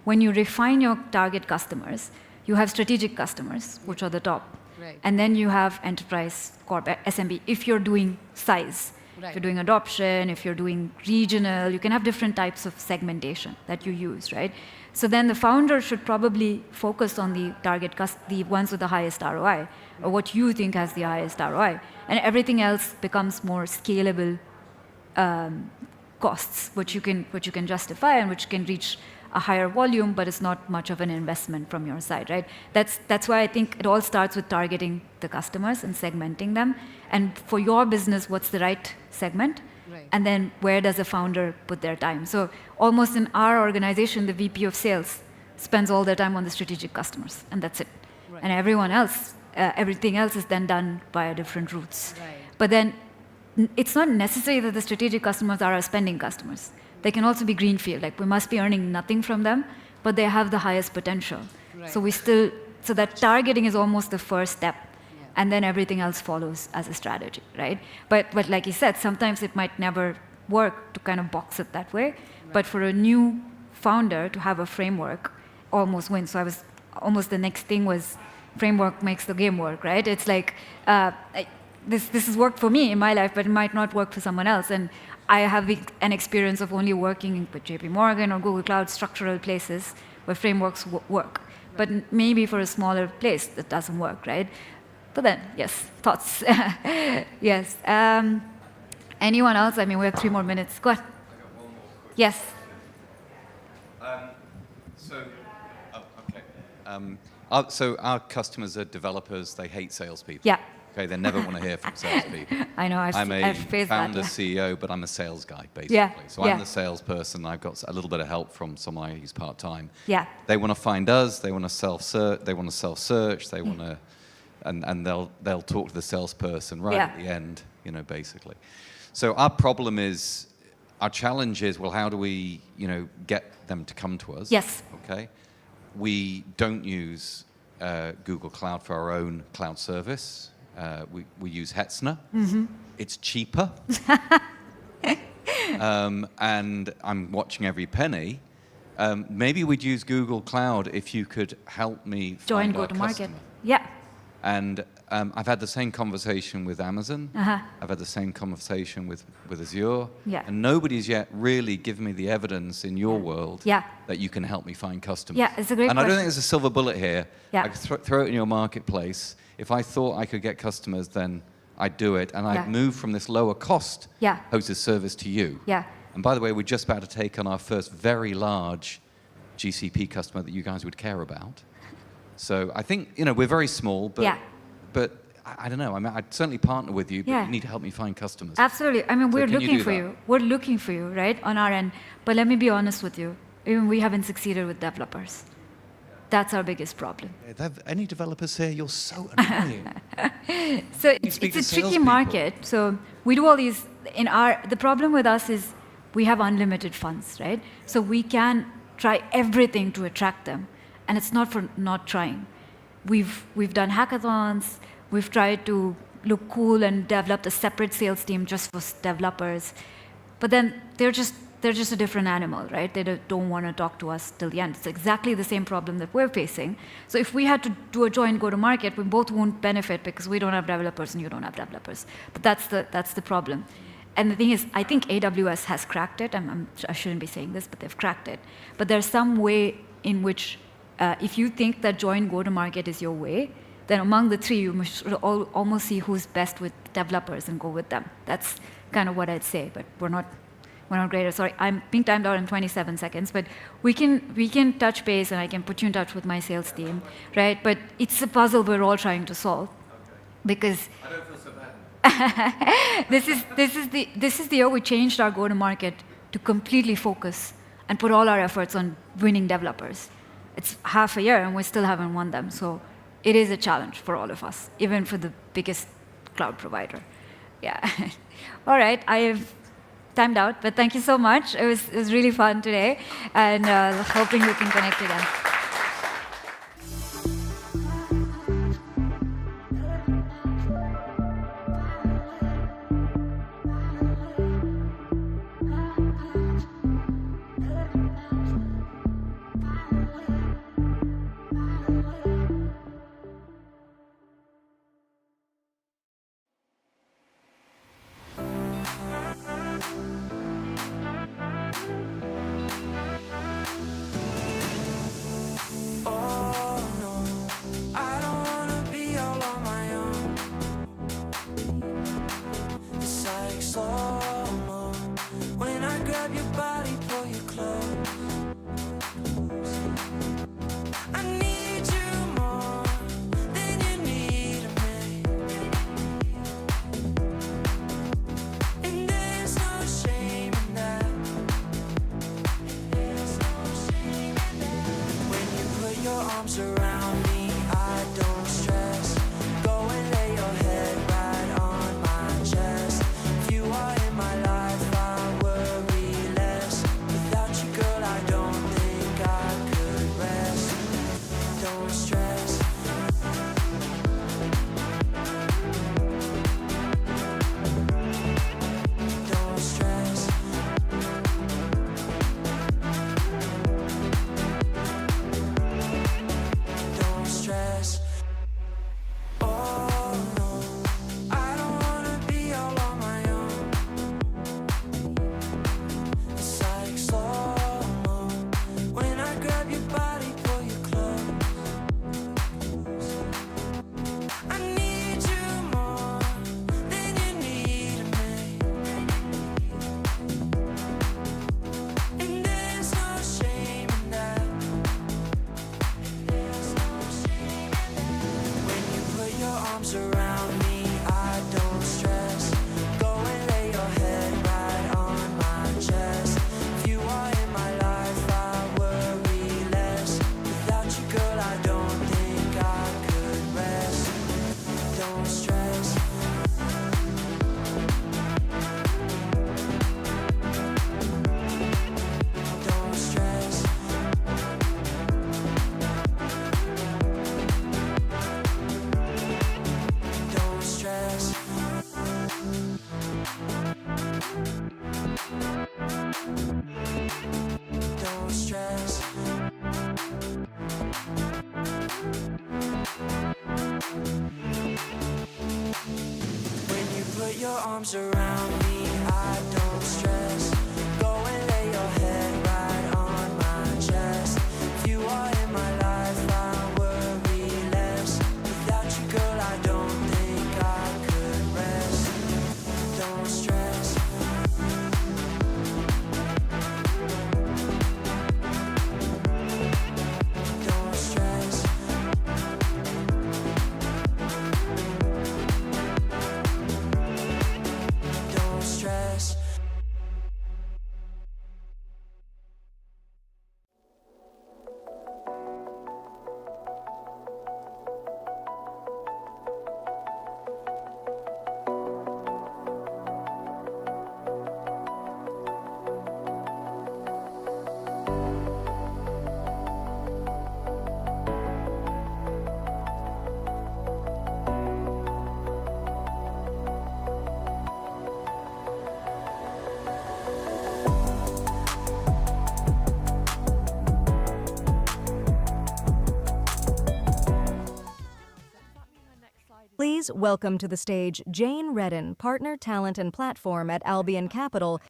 when you refine your target customers, you have strategic customers, which are the top. Right. And then you have enterprise, corp, SMB, if you're doing size. Right. If you're doing adoption, if you're doing regional, you can have different types of segmentation that you use, right? So then the founder should probably focus on the target, the ones with the highest ROI, or what you think has the highest ROI. And everything else becomes more scalable costs, which you can justify and which can reach a higher volume, but it's not much of an investment from your side, right? That's why I think it all starts with targeting the customers and segmenting them. And for your business, what's the right segment? Right. And then where does a founder put their time? So almost in our organization, the VP of sales spends all their time on the strategic customers, and that's it. Right. And everyone else, everything else is then done via different routes. Right. But then it's not necessary that the strategic customers are our spending customers. They can also be greenfield, like we must be earning nothing from them, but they have the highest potential. Right. So that targeting is almost the first step, Yeah. and then everything else follows as a strategy, right? But like you said, sometimes it might never work to kind of box it that way. But for a new founder to have a framework almost wins. So the next thing was framework makes the game work, right? It's like this has worked for me in my life, but it might not work for someone else. And I have an experience of only working with JP Morgan or Google Cloud structural places where frameworks work. But maybe for a smaller place, that doesn't work, right? But then, yes, thoughts. Yes. Anyone else? I mean, we have 3 more minutes. Go ahead. Yes. So our customers are developers. They hate salespeople. Yeah. Okay, they never want to hear from salespeople. I know, I'm a I've faced that. founder, Yeah. CEO, but I'm a sales guy, basically. Yeah, So yeah. I'm the salesperson. I've got a little bit of help from someone I use part-time. Yeah. They want to find us. They want to self-search. They want to self-search. They want to, and they'll talk to the salesperson right at the end, basically. So our problem is, our challenge is, well, how do we, get them to come to us? Yes. Okay. We don't use Google Cloud for our own cloud service. We use Hetzner. Mm-hmm. It's cheaper. And I'm watching every penny. Maybe we'd use Google Cloud if you could help me Join find our go-to-market. customer. Yeah. And I've had the same conversation with Amazon. Uh-huh. I've had the same conversation with Azure. Yeah. And nobody's yet really given me the evidence in your world Yeah. that you can help me find customers. Yeah, it's a great And I don't question. think there's a silver bullet here. Yeah. I could throw it in your marketplace. If I thought I could get customers, then I'd do it. And I'd Yeah. move from this lower cost Yeah. hosted service to you. Yeah. And by the way, we're just about to take on our first very large GCP customer that you guys would care about. So I think, we're very small, but, Yeah. but I don't know. I mean, I'd certainly partner with you, but Yeah. you need to help me find customers. Absolutely. I mean, So we're can you looking do for that? you. We're looking for you, right, on our end. But let me be honest with you. Even we haven't succeeded with developers. That's our biggest problem. Any developers here? You're so annoying. So You it's speak to a tricky salespeople. market. So we do all these the problem with us is we have unlimited funds, right? So we can try everything to attract them. And it's not for not trying. We've done hackathons. We've tried to look cool and developed a separate sales team just for developers. But then they're just a different animal, right? They don't want to talk to us till the end. It's exactly the same problem that we're facing. So if we had to do a joint go-to-market, we both won't benefit because we don't have developers and you don't have developers. But that's the problem. And the thing is, I think AWS has cracked it. I shouldn't be saying this, but they've cracked it. But there's some way in which, if you think that joint go-to-market is your way, then among the three, you should almost see who's best with developers and go with them. That's kind of what I'd say, but we're not We're not great. Sorry, I'm being timed out in 27 seconds, but we can touch base, and I can put you in touch with my sales team, right? But it's a puzzle we're all trying to solve, because I don't feel so bad. this is the year we changed our go-to-market to completely focus and put all our efforts on winning developers. It's half a year, and we still haven't won them. So it is a challenge for all of us, even for the biggest cloud provider. Yeah. All right, I have timed out, but thank you so much. It was really fun today, and hoping we can connect again. arms around me, I don't stress. Go and lay your head right on my chest. If you are in my life, I worry less. Without you, girl, I don't think I could rest. Don't stress. Don't stress. Don't stress. Please welcome to the stage Jane Redden, Partner, Talent, and Platform at Albion Capital.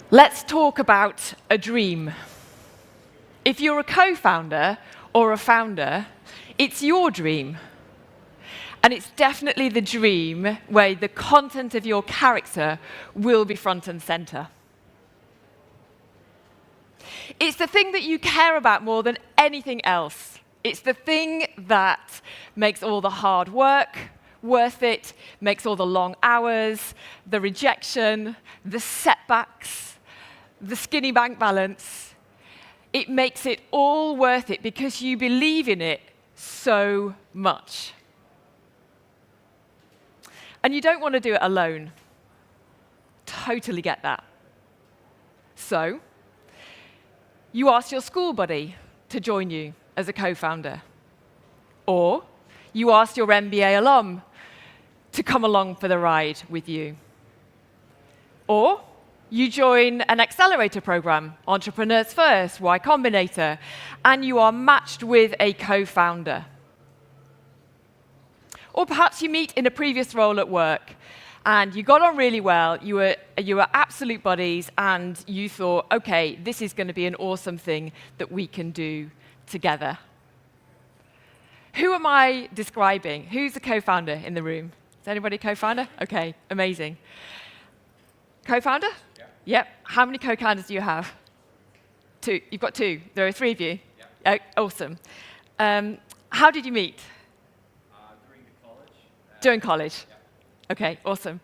Let's talk about a dream. If you're a co-founder or a founder, it's your dream. And it's definitely the dream where the content of your character will be front and center. It's the thing that you care about more than anything else. It's the thing that makes all the hard work worth it, makes all the long hours, the rejection, the setbacks, the skinny bank balance. It makes it all worth it because you believe in it so much. And you don't want to do it alone. Totally get that. So, you ask your school buddy to join you as a co-founder. Or you ask your MBA alum to come along for the ride with you. Or you join an accelerator program, Entrepreneurs First, Y Combinator, and you are matched with a co-founder. Or perhaps you meet in a previous role at work, and you got on really well, you were absolute buddies, and you thought, okay, this is going to be an awesome thing that we can do together. Who am I describing? Who's a co-founder in the room? Is anybody co-founder? Okay, amazing. Co-founder? Yeah. Yep. How many co-founders do you have? 2. You've got 2. There are 3 of you. Yeah. Oh, awesome. How did you meet? During college. During college. Yeah. Okay, awesome.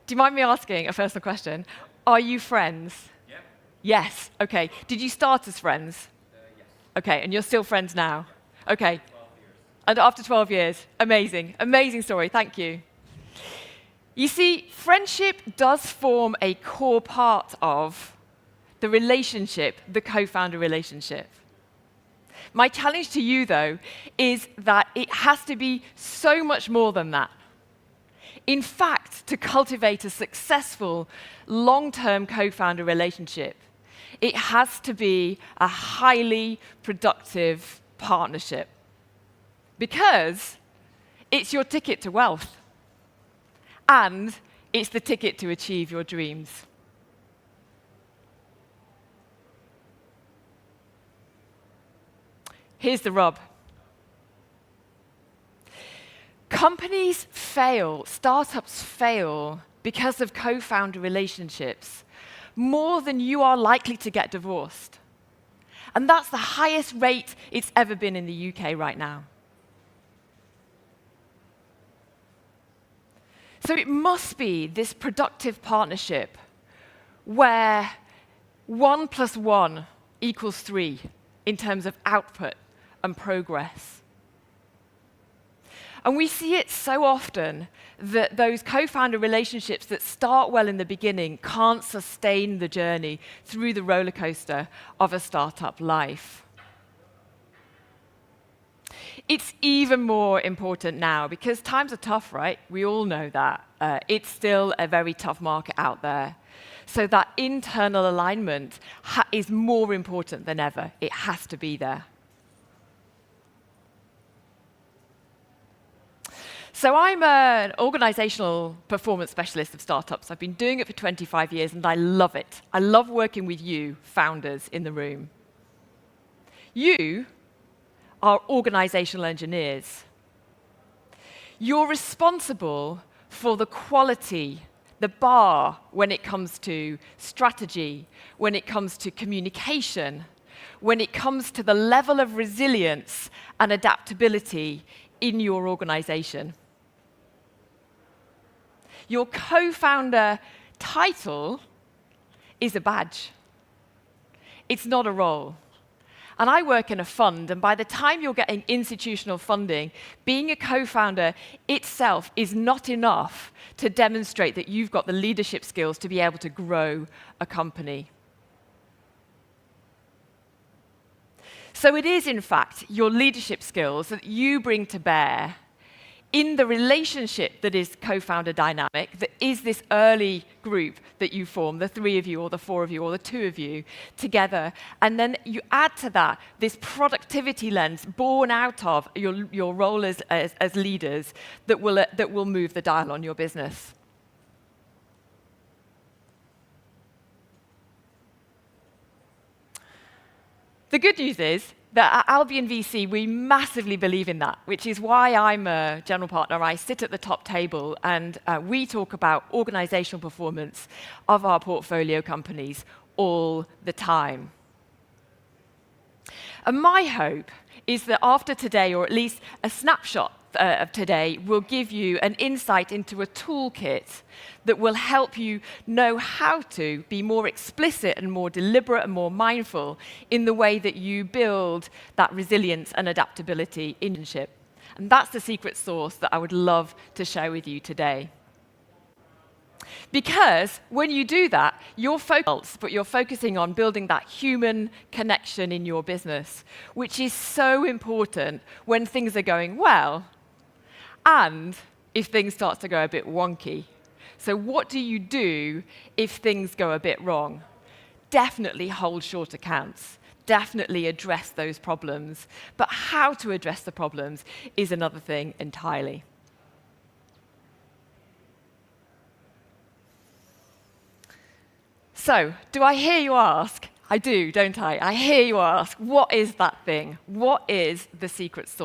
Do you mind me asking a personal question? Are you friends? Yeah. Yes. Okay. Did you start as friends? Yes. Okay, and you're still friends now? Yeah. Okay. 12 years. And after 12 years. Amazing. Amazing story. Thank you. You see, friendship does form a core part of the relationship, the co-founder relationship. My challenge to you, though, is that it has to be so much more than that. In fact, to cultivate a successful, long-term co-founder relationship, it has to be a highly productive partnership. Because it's your ticket to wealth. And it's the ticket to achieve your dreams. Here's the rub. Companies fail, startups fail, because of co-founder relationships more than you are likely to get divorced. And that's the highest rate it's ever been in the UK right now. So it must be this productive partnership where 1 + 1 = 3 in terms of output and progress. And we see it so often that those co-founder relationships that start well in the beginning can't sustain the journey through the roller coaster of a startup life. It's even more important now because times are tough, right? We all know that. It's still a very tough market out there. So that internal alignment is more important than ever. It has to be there. So I'm an organizational performance specialist of startups. I've been doing it for 25 years, and I love it. I love working with you, founders in the room. You are organizational engineers. You're responsible for the quality, the bar when it comes to strategy, when it comes to communication, when it comes to the level of resilience and adaptability in your organization. Your co-founder title is a badge. It's not a role. And I work in a fund, and by the time you're getting institutional funding, being a co-founder itself is not enough to demonstrate that you've got the leadership skills to be able to grow a company. So it is, in fact, your leadership skills that you bring to bear in the relationship that is co-founder dynamic, that is this early group that you form, the 3 of you or the 4 of you or the 2 of you together. And then you add to that this productivity lens born out of your role as leaders that will move the dial on your business. The good news is that at Albion VC, we massively believe in that, which is why I'm a general partner. I sit at the top table, and we talk about organizational performance of our portfolio companies all the time. And my hope is that after today, or at least a snapshot of today, will give you an insight into a toolkit that will help you know how to be more explicit and more deliberate and more mindful in the way that you build that resilience and adaptability in leadership. And that's the secret sauce that I would love to share with you today. Because when you do that, you're focusing on building that human connection in your business, which is so important when things are going well and if things start to go a bit wonky. So what do you do if things go a bit wrong? Definitely hold short accounts. Definitely address those problems. But how to address the problems is another thing entirely. So, do I hear you ask? I do, don't I? I hear you ask, what is that thing? What is the secret sauce?